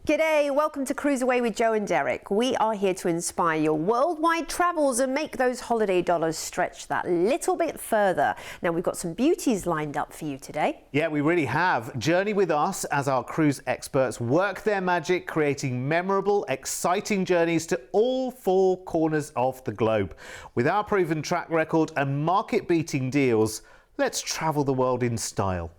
G'day, welcome to CruiseAway with Joe and Derek. We are here to inspire your worldwide travels and make those holiday dollars stretch that little bit further. Now, we've got some beauties lined up for you today. Yeah, we really have. Journey with us as our cruise experts work their magic, creating memorable, exciting journeys to all four corners of the globe. With our proven track record and market-beating deals, let's travel the world in style.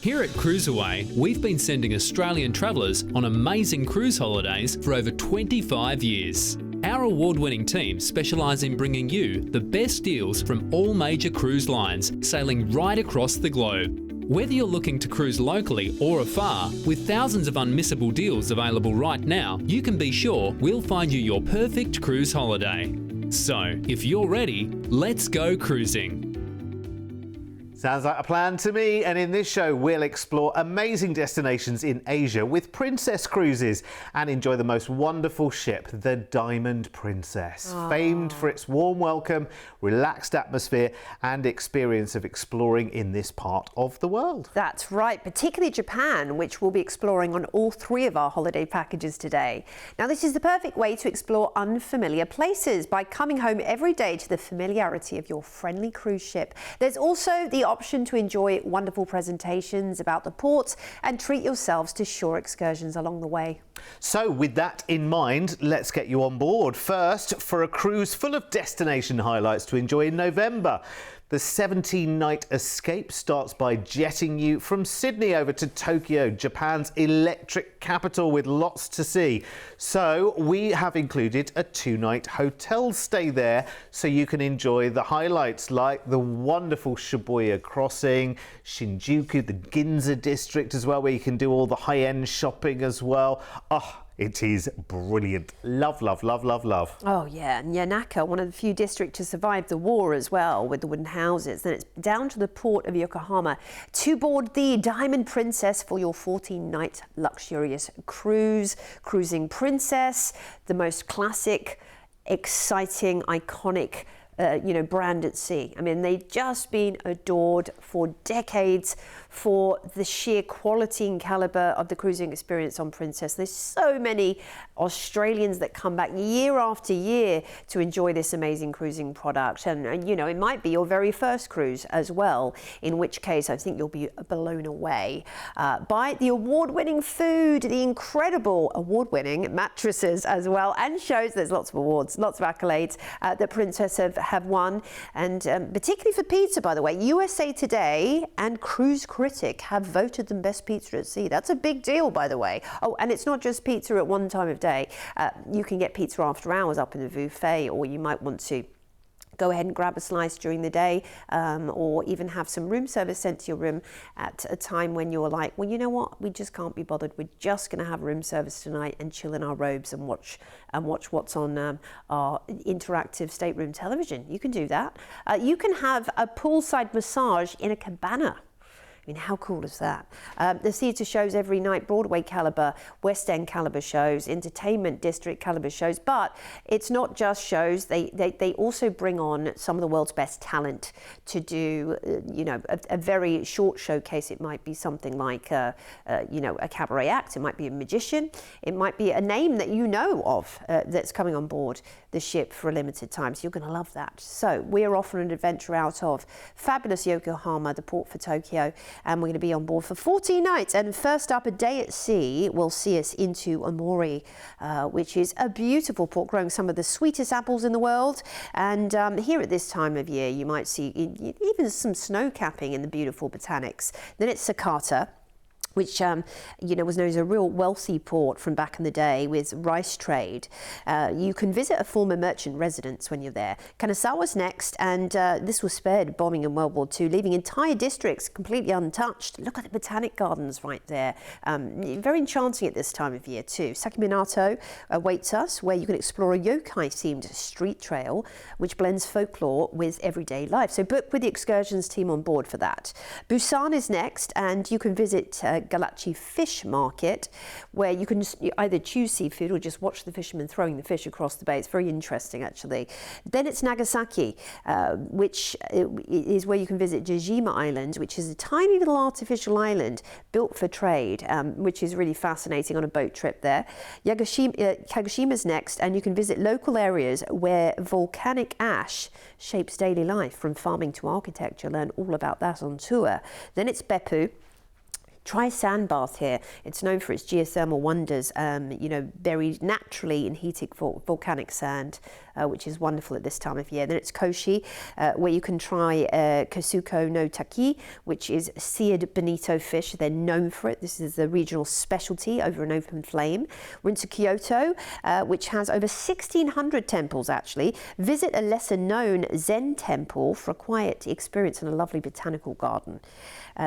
Here at CruiseAway, we've been sending Australian travellers on amazing cruise holidays for over 25 years. Our award-winning team specialise in bringing you the best deals from all major cruise lines, sailing right across the globe. Whether you're looking to cruise locally or afar, with thousands of unmissable deals available right now, you can be sure we'll find you your perfect cruise holiday. So, if you're ready, let's go cruising. Sounds like a plan to me, and in this show we'll explore amazing destinations in Asia with Princess Cruises and enjoy the most wonderful ship, the Diamond Princess. Famed for its warm welcome, relaxed atmosphere and experience of exploring in this part of the world. That's right, particularly Japan, which we'll be exploring on all three of our holiday packages today. Now, this is the perfect way to explore unfamiliar places by coming home every day to the familiarity of your friendly cruise ship. There's also the option to enjoy wonderful presentations about the ports and treat yourselves to shore excursions along the way. So with that in mind, let's get you on board. First, for a cruise full of destination highlights to enjoy in November. The 17-night escape starts by jetting you from Sydney over to Tokyo, Japan's electric capital with lots to see. So we have included a 2-night hotel stay there so you can enjoy the highlights like the wonderful Shibuya crossing, Shinjuku, the Ginza district as well, where you can do all the high-end shopping as well. Oh, it is brilliant. Love, love, love, love, love. Oh yeah, and Yanaka, one of the few districts to survive the war as well, with the wooden houses. Then it's down to the port of Yokohama to board the Diamond Princess for your 14-night luxurious cruise. Cruising Princess, the most classic, exciting, iconic brand at sea. I mean, they've just been adored for decades for the sheer quality and caliber of the cruising experience on Princess. There's so many Australians that come back year after year to enjoy this amazing cruising product. And you know, it might be your very first cruise as well, in which case I think you'll be blown away by the award-winning food, the incredible award-winning mattresses as well, and shows. There's lots of awards, lots of accolades that Princess have won, and particularly for pizza, by the way. USA Today and Cruise Critic have voted them best pizza at sea. That's a big deal, by the way. Oh, and it's not just pizza at one time of day. You can get pizza after hours up in the buffet, or you might want to go ahead and grab a slice during the day, or even have some room service sent to your room at a time when you're like, well, you know what, we just can't be bothered. We're just going to have room service tonight and chill in our robes and watch what's on our interactive stateroom television. You can do that. You can have a poolside massage in a cabana. I mean, how cool is that? The theatre shows every night, Broadway calibre, West End calibre shows, entertainment district calibre shows, but it's not just shows. They also bring on some of the world's best talent to do, a very short showcase. It might be something like, a cabaret act. It might be a magician. It might be a name that you know of that's coming on board the ship for a limited time. So you're going to love that. So we're offering an adventure out of fabulous Yokohama, the port for Tokyo, and we're going to be on board for 14 nights. And first up, a day at sea will see us into Omori, which is a beautiful port growing some of the sweetest apples in the world. And here at this time of year, you might see even some snow capping in the beautiful botanics. Then it's Sakata, which was known as a real wealthy port from back in the day with rice trade. You can visit a former merchant residence when you're there. Kanazawa's next, and this was spared bombing in World War II, leaving entire districts completely untouched. Look at the botanic gardens right there. Very enchanting at this time of year too. Sakiminato awaits us, where you can explore a yokai-themed street trail, which blends folklore with everyday life. So book with the excursions team on board for that. Busan is next, and you can visit Galachi Fish Market, where you can either choose seafood or just watch the fishermen throwing the fish across the bay. It's very interesting, actually. Then it's Nagasaki, which is where you can visit Jejima Island, which is a tiny little artificial island built for trade, which is really fascinating on a boat trip there. Kagoshima next, and you can visit local areas where volcanic ash shapes daily life, from farming to architecture. Learn all about that on tour. Then it's Beppu. Try a sand bath here. It's known for its geothermal wonders, buried naturally in heated volcanic sand, which is wonderful at this time of year. Then it's Koshi, where you can try Kosuko no Taki, which is seared bonito fish. They're known for it. This is the regional specialty over an open flame. We're into Kyoto, which has over 1,600 temples, actually. Visit a lesser-known Zen temple for a quiet experience in a lovely botanical garden.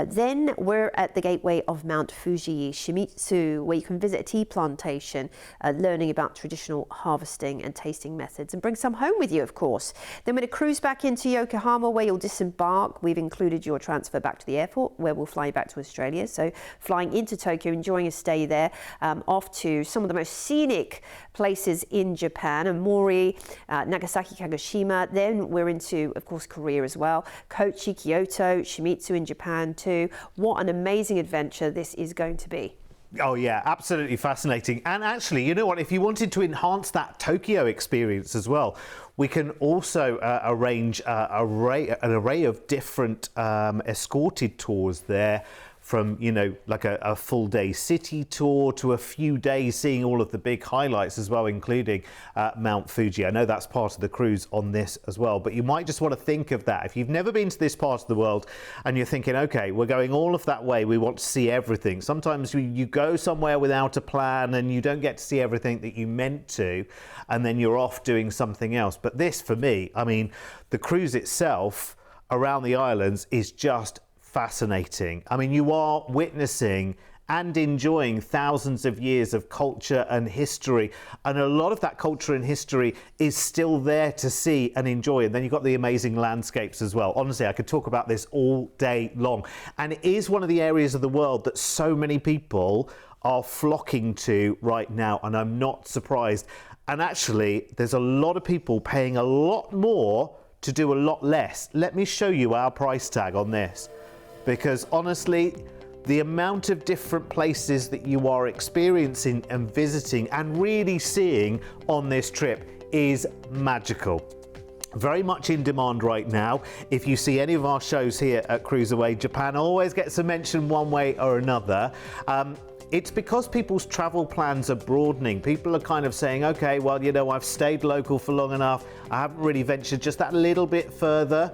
Then we're at the gateway of Mount Fuji, Shimizu, where you can visit a tea plantation, learning about traditional harvesting and tasting methods, and bring some home with you, of course. Then we're going to cruise back into Yokohama, where you'll disembark. We've included your transfer back to the airport, where we'll fly you back to Australia. So flying into Tokyo, enjoying a stay there, off to some of the most scenic places in Japan, and Mori, Nagasaki, Kagoshima. Then we're into, of course, Korea as well. Kochi, Kyoto, Shimizu in Japan too. What an amazing adventure this is going to be. Oh yeah, absolutely fascinating. And actually, you know what, if you wanted to enhance that Tokyo experience as well, we can also arrange an array of different escorted tours there, from, like a full day city tour to a few days seeing all of the big highlights as well, including Mount Fuji. I know that's part of the cruise on this as well, but you might just want to think of that. If you've never been to this part of the world and you're thinking, okay, we're going all of that way, we want to see everything. Sometimes you go somewhere without a plan and you don't get to see everything that you meant to, and then you're off doing something else. But this, for me, I mean, the cruise itself around the islands is just fascinating. I mean, you are witnessing and enjoying thousands of years of culture and history, and a lot of that culture and history is still there to see and enjoy. And then you've got the amazing landscapes as well. Honestly, I could talk about this all day long, and it is one of the areas of the world that so many people are flocking to right now, and I'm not surprised. And actually, there's a lot of people paying a lot more to do a lot less. Let me show you our price tag on this, because honestly, the amount of different places that you are experiencing and visiting and really seeing on this trip is magical. Very much in demand right now. If you see any of our shows here at CruiseAway, Japan always gets a mention one way or another. It's because people's travel plans are broadening. People are kind of saying, okay, well, I've stayed local for long enough. I haven't really ventured just that little bit further.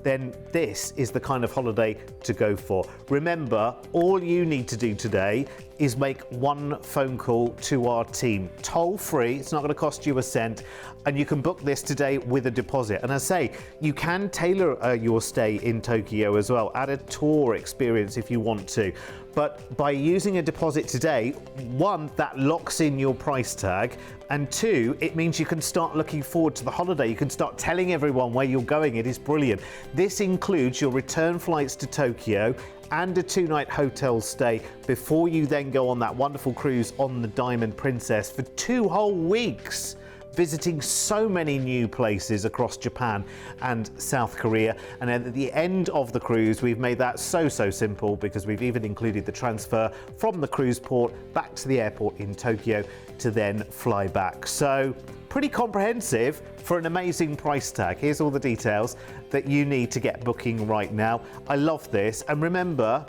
Then this is the kind of holiday to go for. Remember, all you need to do today is make one phone call to our team. Toll free, it's not going to cost you a cent, and you can book this today with a deposit. And I say, you can tailor your stay in Tokyo as well, add a tour experience if you want to. But by using a deposit today, one, that locks in your price tag, and two, it means you can start looking forward to the holiday. You can start telling everyone where you're going. It is brilliant. This includes your return flights to Tokyo and a 2-night hotel stay before you then go on that wonderful cruise on the Diamond Princess for 2 whole weeks, visiting so many new places across Japan and South Korea. And at the end of the cruise, we've made that so simple, because we've even included the transfer from the cruise port back to the airport in Tokyo to then fly back. So pretty comprehensive for an amazing price tag. Here's all the details that you need to get booking right now. I love this. And remember,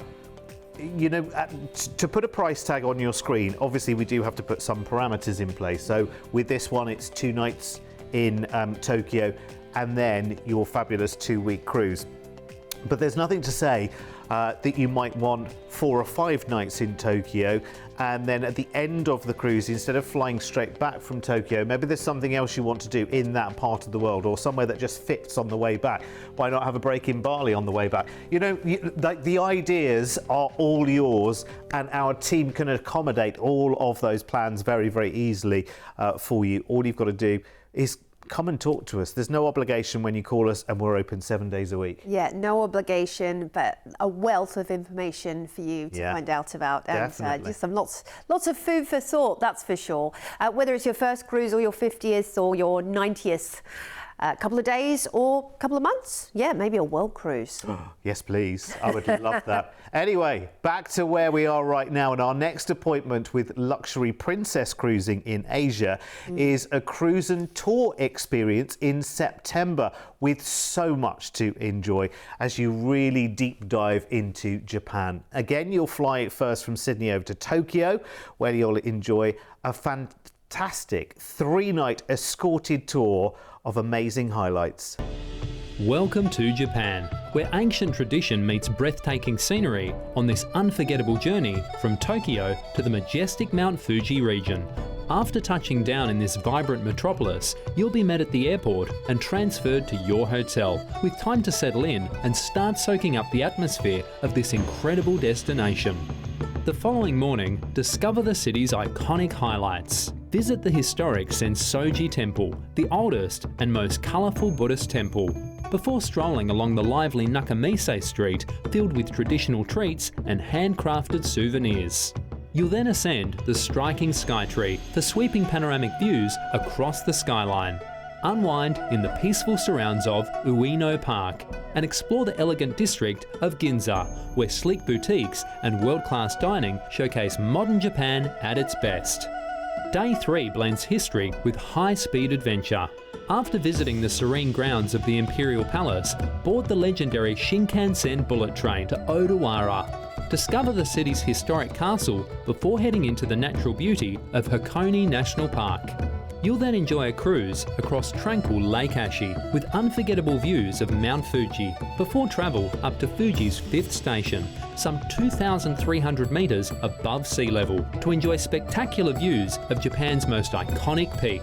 to put a price tag on your screen, obviously we do have to put some parameters in place. So with this one, it's 2 nights in Tokyo and then your fabulous 2-week cruise. But there's nothing to say that you might want 4 or 5 nights in Tokyo, and then at the end of the cruise, instead of flying straight back from Tokyo, maybe there's something else you want to do in that part of the world, or somewhere that just fits on the way back. Why not have a break in Bali on the way back? Like, the ideas are all yours, and our team can accommodate all of those plans very easily for you. All you've got to do is come and talk to us. There's no obligation when you call us, and we're open 7 days a week. Yeah, no obligation, but a wealth of information for you to find out about, and just some lots of food for thought, that's for sure. Whether it's your first cruise or your 50th or your 90th, a couple of days or a couple of months, yeah, maybe a world cruise. Yes, please. I would love that. Anyway, back to where we are right now, and our next appointment with Luxury Princess Cruising in Asia is a cruise and tour experience in September, with so much to enjoy as you really deep dive into Japan. Again, you'll fly first from Sydney over to Tokyo, where you'll enjoy a fantastic 3-night escorted tour of amazing highlights. Welcome to Japan, where ancient tradition meets breathtaking scenery on this unforgettable journey from Tokyo to the majestic Mount Fuji region. After touching down in this vibrant metropolis, you'll be met at the airport and transferred to your hotel, with time to settle in and start soaking up the atmosphere of this incredible destination. The following morning, discover the city's iconic highlights. Visit the historic Sensoji Temple, the oldest and most colourful Buddhist temple, before strolling along the lively Nakamise Street, filled with traditional treats and handcrafted souvenirs. You'll then ascend the striking Skytree for sweeping panoramic views across the skyline. Unwind in the peaceful surrounds of Ueno Park and explore the elegant district of Ginza, where sleek boutiques and world-class dining showcase modern Japan at its best. Day 3 blends history with high-speed adventure. After visiting the serene grounds of the Imperial Palace, board the legendary Shinkansen bullet train to Odawara. Discover the city's historic castle before heading into the natural beauty of Hakone National Park. You'll then enjoy a cruise across tranquil Lake Ashi with unforgettable views of Mount Fuji before travel up to Fuji's 5th station, some 2,300 metres above sea level, to enjoy spectacular views of Japan's most iconic peak.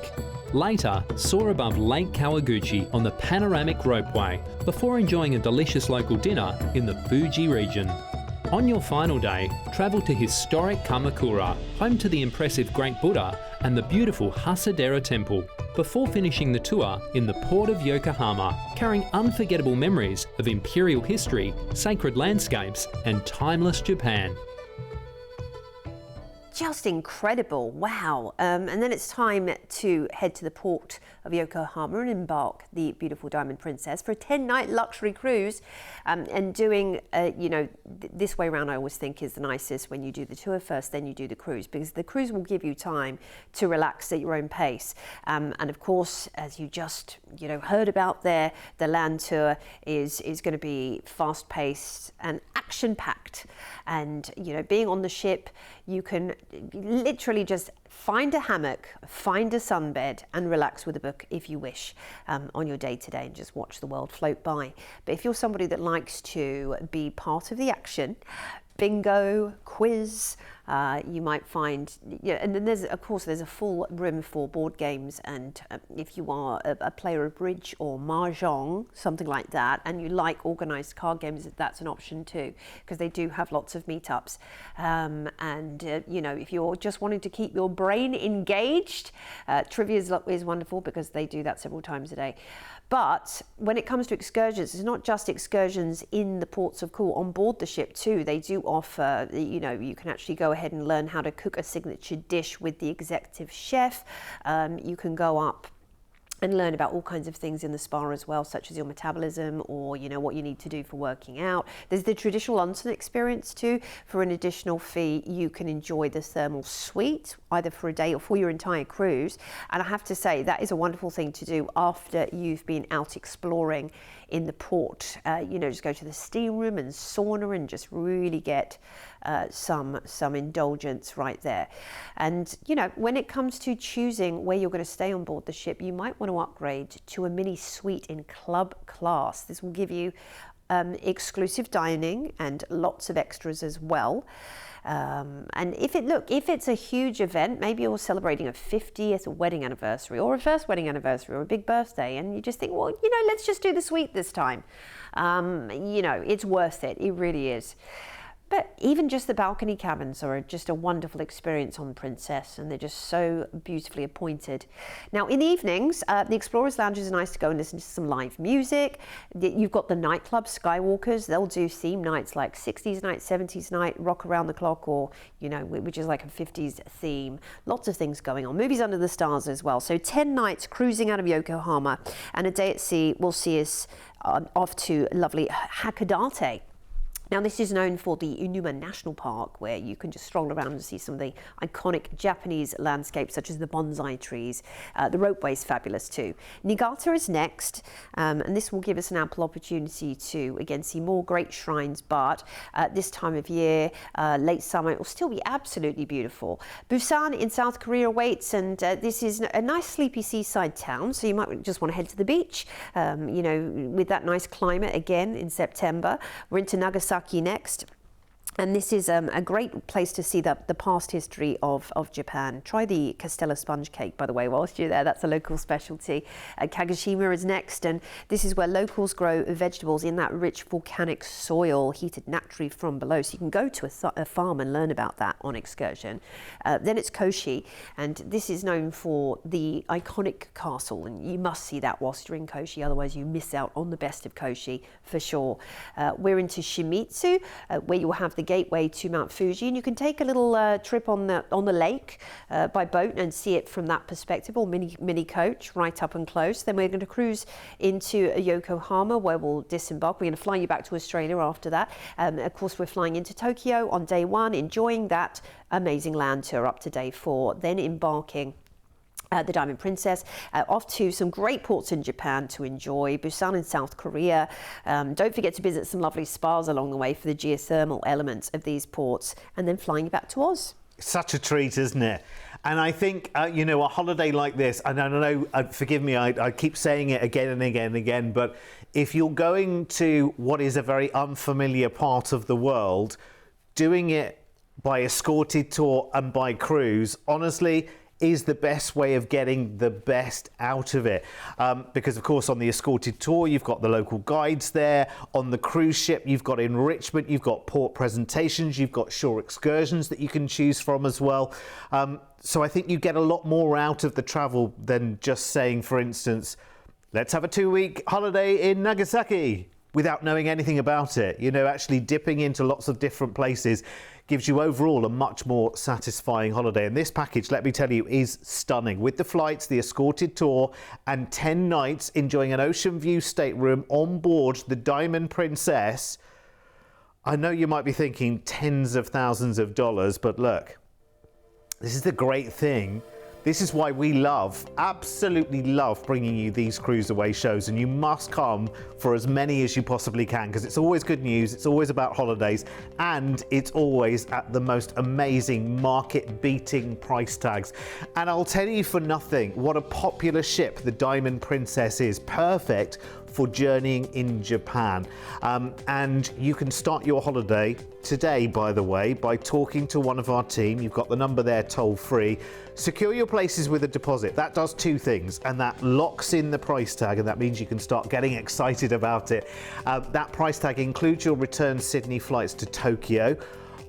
Later, soar above Lake Kawaguchi on the panoramic ropeway before enjoying a delicious local dinner in the Fuji region. On your final day, travel to historic Kamakura, home to the impressive Great Buddha and the beautiful Hasadera Temple, before finishing the tour in the port of Yokohama, carrying unforgettable memories of imperial history, sacred landscapes and timeless Japan. Just incredible, wow. And then it's time to head to the port of Yokohama and embark the beautiful Diamond Princess for a 10-night luxury cruise. And doing, this way around I always think is the nicest, when you do the tour first, then you do the cruise, because the cruise will give you time to relax at your own pace. And of course, as you just, heard about there, the land tour is going to be fast-paced and action-packed. And, being on the ship, you can literally just find a hammock, find a sunbed and relax with a book if you wish on your day-to-day and just watch the world float by. But if you're somebody that likes to be part of the action, bingo, quiz, you might find, and then there's a full room for board games, and if you are a player of bridge or mahjong, something like that, and you like organised card games, that's an option too, because they do have lots of meetups. If you're just wanting to keep your brain engaged, trivia is wonderful, because they do that several times a day. But when it comes to excursions, it's not just excursions in the ports of call, on board the ship too. They do offer, you can actually go ahead and learn how to cook a signature dish with the executive chef. You can go up and learn about all kinds of things in the spa as well, such as your metabolism or, what you need to do for working out. There's the traditional onsen experience too. For an additional fee, you can enjoy the thermal suite, either for a day or for your entire cruise. And I have to say, that is a wonderful thing to do after you've been out exploring in the port. Just go to the steam room and sauna and just really get some indulgence right there. And when it comes to choosing where you're going to stay on board the ship, you might want to upgrade to a mini suite in club class. This will give you exclusive dining and lots of extras as well. And if it's a huge event, maybe you're celebrating a 50th wedding anniversary or a first wedding anniversary or a big birthday, and you just think, well, let's just do the suite this time. It's worth it. It really is. But even just the balcony cabins are just a wonderful experience on Princess, and they're just so beautifully appointed. Now, in the evenings, the Explorers Lounge is nice to go and listen to some live music. You've got the nightclub Skywalkers. They'll do theme nights like 60s night, 70s night, rock around the clock, or, you know, which is like a 50s theme. Lots of things going on. Movies under the stars as well. So 10 nights cruising out of Yokohama, and a day at sea will see us off to lovely Hakodate. Now, this is known for the Inuma National Park, where you can just stroll around and see some of the iconic Japanese landscapes, such as the bonsai trees. The ropeway is fabulous too. Niigata is next, and this will give us an ample opportunity to, again, see more great shrines, but this time of year, late summer, it will still be absolutely beautiful. Busan in South Korea awaits, and this is a nice sleepy seaside town, so you might just want to head to the beach, you know, with that nice climate again in September. We're into Nagasaki next. And this is a great place to see the past history of Japan. Try the Castella sponge cake, by the way, whilst you're there. That's a local specialty. Kagoshima is next, and this is where locals grow vegetables in that rich volcanic soil heated naturally from below. So you can go to a farm and learn about that on excursion. Then it's Koshi, and this is known for the iconic castle, and you must see that whilst you're in Koshi, otherwise you miss out on the best of Koshi for sure. We're into Shimizu, where you'll have the gateway to Mount Fuji, and you can take a little trip on the lake by boat and see it from that perspective, or mini coach right up and close. Then we're going to cruise into Yokohama, where we'll disembark. We're going to fly you back to Australia after that. Of course, we're flying into Tokyo on day 1, enjoying that amazing land tour up to day 4, then embarking the Diamond Princess, off to some great ports in Japan to enjoy, Busan in South Korea. Don't forget to visit some lovely spas along the way for the geothermal elements of these ports, and then flying back to Oz. Such a treat, isn't it? And I think, you know, a holiday like this, and I don't know, forgive me, I keep saying it again and again and again, but if you're going to what is a very unfamiliar part of the world, doing it by escorted tour and by cruise, honestly, is the best way of getting the best out of it. Because of course on the escorted tour you've got the local guides there, on the cruise ship you've got enrichment, you've got port presentations, you've got shore excursions that you can choose from as well. So I think you get a lot more out of the travel than just saying, for instance, let's have a 2-week holiday in Nagasaki without knowing anything about it. You know, actually dipping into lots of different places gives you overall a much more satisfying holiday. And this package, let me tell you, is stunning. With the flights, the escorted tour, and 10 nights enjoying an ocean view stateroom on board the Diamond Princess. I know you might be thinking tens of thousands of dollars, but look, this is the great thing. This is why we absolutely love bringing you these CruiseAway shows, and you must come for as many as you possibly can, because it's always good news, it's always about holidays, and it's always at the most amazing market-beating price tags. And I'll tell you for nothing what a popular ship the Diamond Princess is. Perfect for journeying in Japan. And you can start your holiday today, by the way, by talking to one of our team. You've got the number there toll free. Secure your places with a deposit. That does 2 things, and that locks in the price tag, and that means you can start getting excited about it. That price tag includes your return Sydney flights to Tokyo,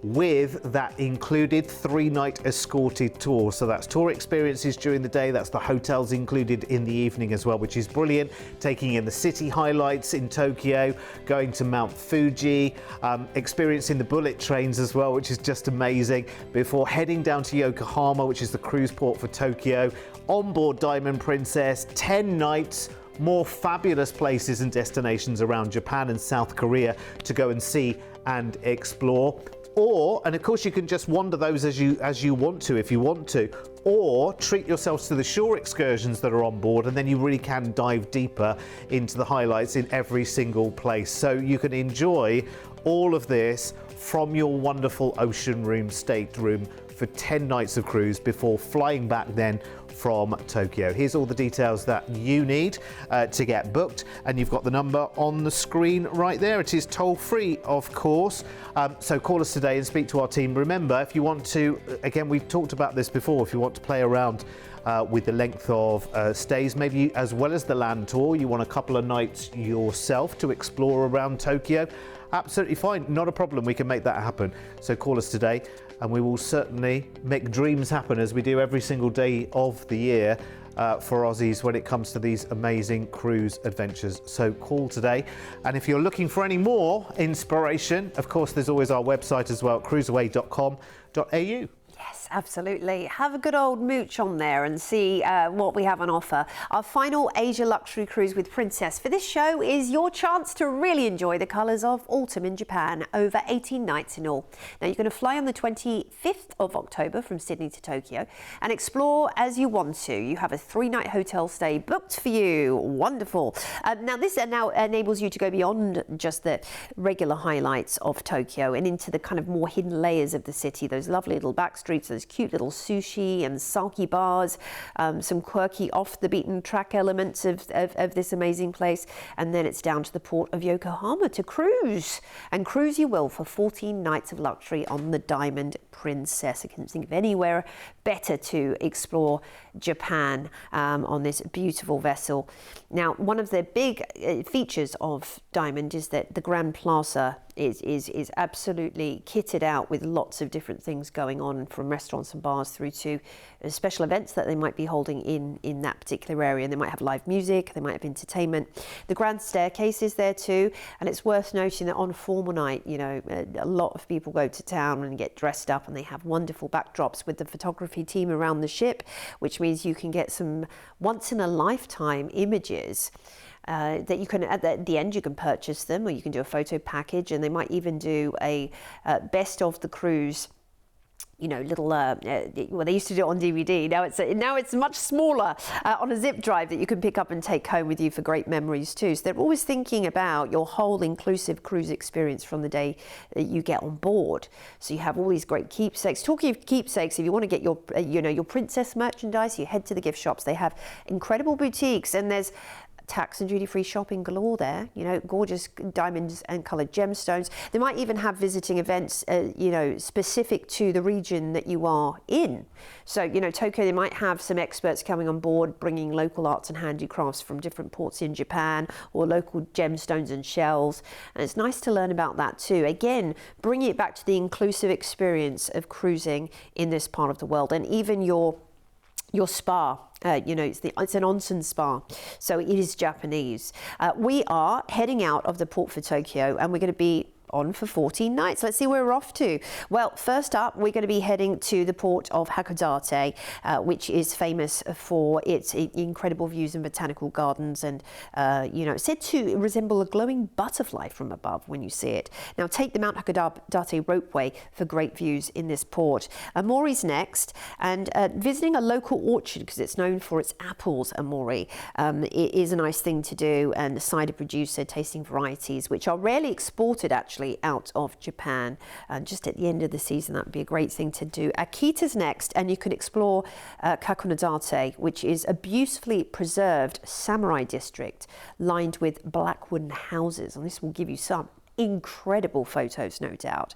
with that included 3-night escorted tour. So that's tour experiences during the day, that's the hotels included in the evening as well, which is brilliant. Taking in the city highlights in Tokyo, going to Mount Fuji, experiencing the bullet trains as well, which is just amazing, before heading down to Yokohama, which is the cruise port for Tokyo, on board Diamond Princess, 10 nights, more fabulous places and destinations around Japan and South Korea to go and see and explore. Or, and of course you can just wander those as you want to, if you want to, or treat yourselves to the shore excursions that are on board, and then you really can dive deeper into the highlights in every single place. So you can enjoy all of this from your wonderful ocean room stateroom for 10 nights of cruise before flying back then from Tokyo. Here's all the details that you need to get booked, and you've got the number on the screen right there. It is toll free, of course, so call us today and speak to our team. Remember, if you want to, again, we've talked about this before, if you want to play around with the length of stays, maybe as well as the land tour, you want a couple of nights yourself to explore around Tokyo, Absolutely fine, not a problem. We can make that happen. So call us today and we will certainly make dreams happen, as we do every single day of the year for Aussies when it comes to these amazing cruise adventures. So call today. And if you're looking for any more inspiration, of course, there's always our website as well, cruiseaway.com.au. Yes, absolutely. Have a good old mooch on there and see what we have on offer. Our final Asia luxury cruise with Princess for this show is your chance to really enjoy the colours of autumn in Japan, over 18 nights in all. Now, you're going to fly on the 25th of October from Sydney to Tokyo and explore as you want to. You have a 3-night hotel stay booked for you. Wonderful. Now, this now enables you to go beyond just the regular highlights of Tokyo and into the kind of more hidden layers of the city, those lovely little back streets, those cute little sushi and sake bars, some quirky off the beaten track elements of this amazing place. And then it's down to the port of Yokohama to cruise. And cruise you will for 14 nights of luxury on the Diamond Princess. I couldn't think of anywhere better to explore Japan on this beautiful vessel. Now, one of the big features of Diamond is that the Grand Plaza is absolutely kitted out with lots of different things going on, from restaurants and bars through to special events that they might be holding in that particular area. And they might have live music, they might have entertainment. The Grand Staircase is there too, and it's worth noting that on formal night, you know, a lot of people go to town and get dressed up, and they have wonderful backdrops with the photography team around the ship, which means you can get some once-in-a-lifetime images that you can, at the end, you can purchase them, or you can do a photo package, and they might even do a best of the cruise, you know, little, well, they used to do it on DVD. Now it's much smaller on a zip drive that you can pick up and take home with you for great memories too. So they're always thinking about your whole inclusive cruise experience from the day that you get on board. So you have all these great keepsakes. Talking of keepsakes, if you want to get your, you know, your princess merchandise, you head to the gift shops. They have incredible boutiques, and there's tax and duty-free shopping galore there, you know, gorgeous diamonds and coloured gemstones. They might even have visiting events, you know, specific to the region that you are in. So, you know, Tokyo, they might have some experts coming on board, bringing local arts and handicrafts from different ports in Japan, or local gemstones and shells. And it's nice to learn about that too. Again, bringing it back to the inclusive experience of cruising in this part of the world. And even your spa, you know, it's an onsen spa, so it is Japanese. We are heading out of the port for Tokyo, and we're going to be on for 14 nights. Let's see where we're off to. Well, first up, we're going to be heading to the port of Hakodate, which is famous for its incredible views and botanical gardens, and you know, it's said to resemble a glowing butterfly from above when you see it. Now, take the Mount Hakodate ropeway for great views in this port. Mori's next, and visiting a local orchard, because it's known for its apples, Mori, it is a nice thing to do, and the cider producer tasting varieties which are rarely exported actually out of Japan. Just at the end of the season, that would be a great thing to do. Akita's next, and you can explore Kakonodate, which is a beautifully preserved samurai district lined with black wooden houses, and this will give you some incredible photos, no doubt,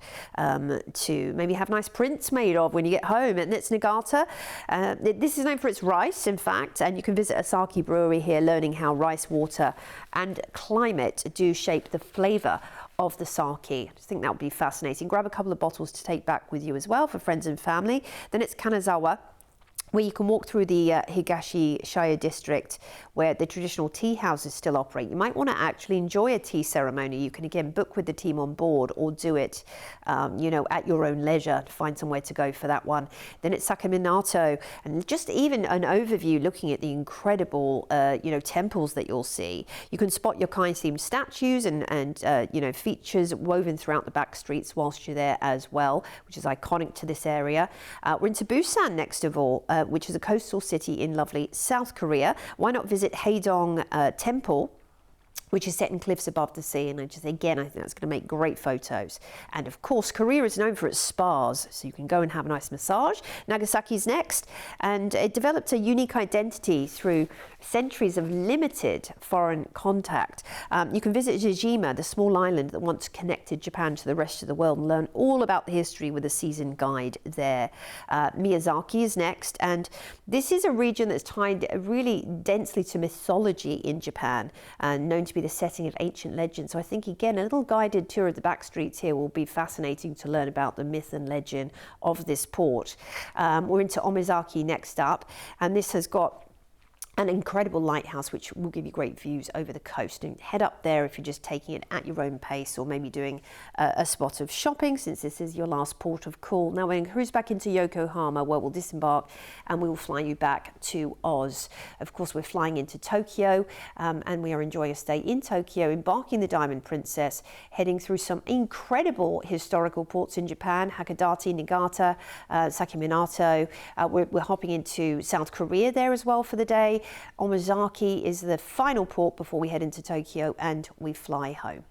to maybe have nice prints made of when you get home. And it's Niigata. This is known for its rice, in fact, and you can visit a sake brewery here, learning how rice water and climate do shape the flavour of the sake. I just think that would be fascinating. Grab a couple of bottles to take back with you as well for friends and family. Then it's Kanazawa, where you can walk through the Higashi Shire district, where the traditional tea houses still operate. You might want to actually enjoy a tea ceremony. You can again book with the team on board, or do it, you know, at your own leisure. Find somewhere to go for that one. Then it's Sakaminato, and just even an overview looking at the incredible, you know, temples that you'll see. You can spot yokai-themed statues and you know, features woven throughout the back streets whilst you're there as well, which is iconic to this area. We're into Busan next of all, which is a coastal city in lovely South Korea. Why not visit Haedong Temple, which is set in cliffs above the sea, and I think that's going to make great photos. And of course, Korea is known for its spas, so you can go and have a nice massage. Nagasaki's next, and it developed a unique identity through centuries of limited foreign contact. You can visit Jejima, the small island that once connected Japan to the rest of the world, and learn all about the history with a seasoned guide there. Miyazaki is next, and this is a region that's tied really densely to mythology in Japan, known to be be the setting of ancient legends. So I think, again, a little guided tour of the back streets here will be fascinating to learn about the myth and legend of this port. We're into Omizaki next up, and this has got an incredible lighthouse which will give you great views over the coast. And head up there if you're just taking it at your own pace, or maybe doing a spot of shopping, since this is your last port of call. Now we're going to cruise back into Yokohama, where we'll disembark and we will fly you back to Oz. Of course, we're flying into Tokyo, and we are enjoying a stay in Tokyo, embarking the Diamond Princess, heading through some incredible historical ports in Japan: Hakodate, Niigata, Sakiminato. We're hopping into South Korea there as well for the day. Omizaki is the final port before we head into Tokyo and we fly home.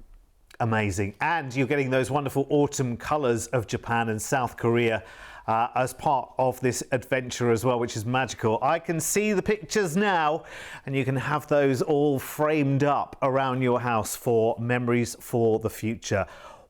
Amazing. And you're getting those wonderful autumn colours of Japan and South Korea as part of this adventure as well, which is magical. I can see the pictures now, and you can have those all framed up around your house for memories for the future.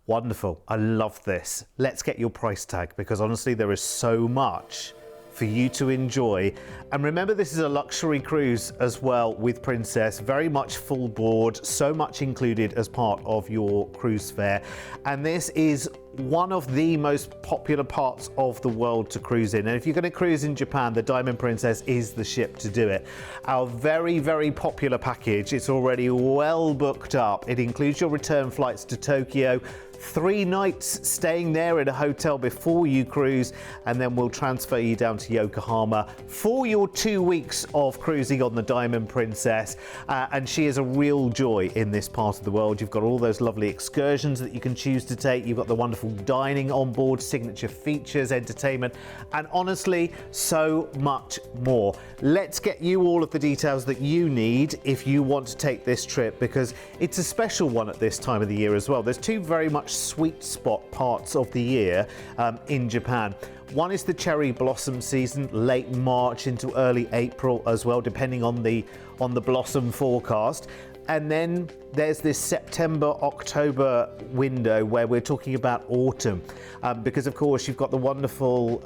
Wonderful. I love this. Let's get your price tag, because honestly there is so much for you to enjoy. And remember, this is a luxury cruise as well with Princess, very much full board, so much included as part of your cruise fare. And this is one of the most popular parts of the world to cruise in. And if you're going to cruise in Japan, the Diamond Princess is the ship to do it. Our very, very popular package, it's already well booked up. It includes your return flights to Tokyo, 3 nights staying there in a hotel before you cruise, and then we'll transfer you down to Yokohama for your 2 weeks of cruising on the Diamond Princess. And she is a real joy in this part of the world. You've got all those lovely excursions that you can choose to take. You've got the wonderful dining on board, signature features, entertainment, and honestly, so much more. Let's get you all of the details that you need if you want to take this trip, because it's a special one at this time of the year as well. There's 2 very much sweet spot parts of the year in Japan. One is the cherry blossom season, late March into early April as well, depending on the blossom forecast. And then there's this September-October window where we're talking about autumn, because of course you've got the wonderful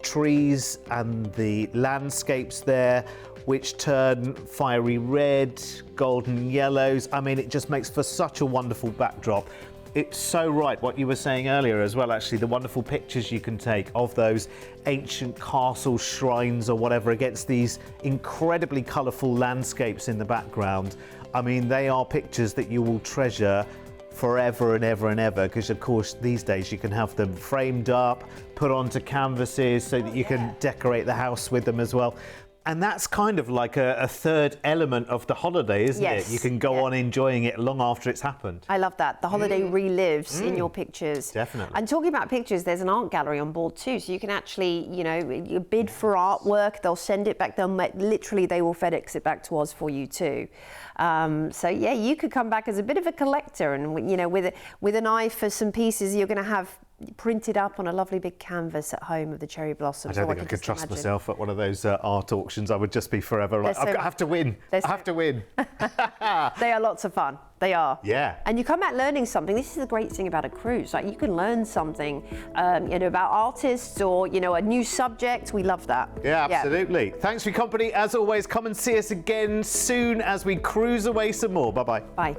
trees and the landscapes there, which turn fiery red, golden yellows. I mean, it just makes for such a wonderful backdrop. It's so right what you were saying earlier as well, actually, the wonderful pictures you can take of those ancient castles, shrines or whatever, against these incredibly colourful landscapes in the background. I mean, they are pictures that you will treasure forever and ever and ever, because of course these days you can have them framed up, put onto canvases so that you can decorate the house with them as well. And that's kind of like a third element of the holiday, isn't it? You can go on enjoying it long after it's happened. I love that. The holiday relives in your pictures. Definitely. And talking about pictures, there's an art gallery on board too. So you can actually, you know, you bid for artwork, they'll send it back. Literally, they will FedEx it back to us for you too. So yeah, you could come back as a bit of a collector, and you know, with an eye for some pieces you're going to have printed up on a lovely big canvas at home of the cherry blossoms. I don't think I could trust myself at one of those art auctions. I would just be forever like, I have to win. I have to win. They are lots of fun. They are. Yeah. And you come back learning something. This is the great thing about a cruise. Like, you can learn something, you know, about artists, or, you know, a new subject. We love that. Yeah, absolutely. Thanks for your company. As always, come and see us again soon as we cruise away some more. Bye-bye. Bye.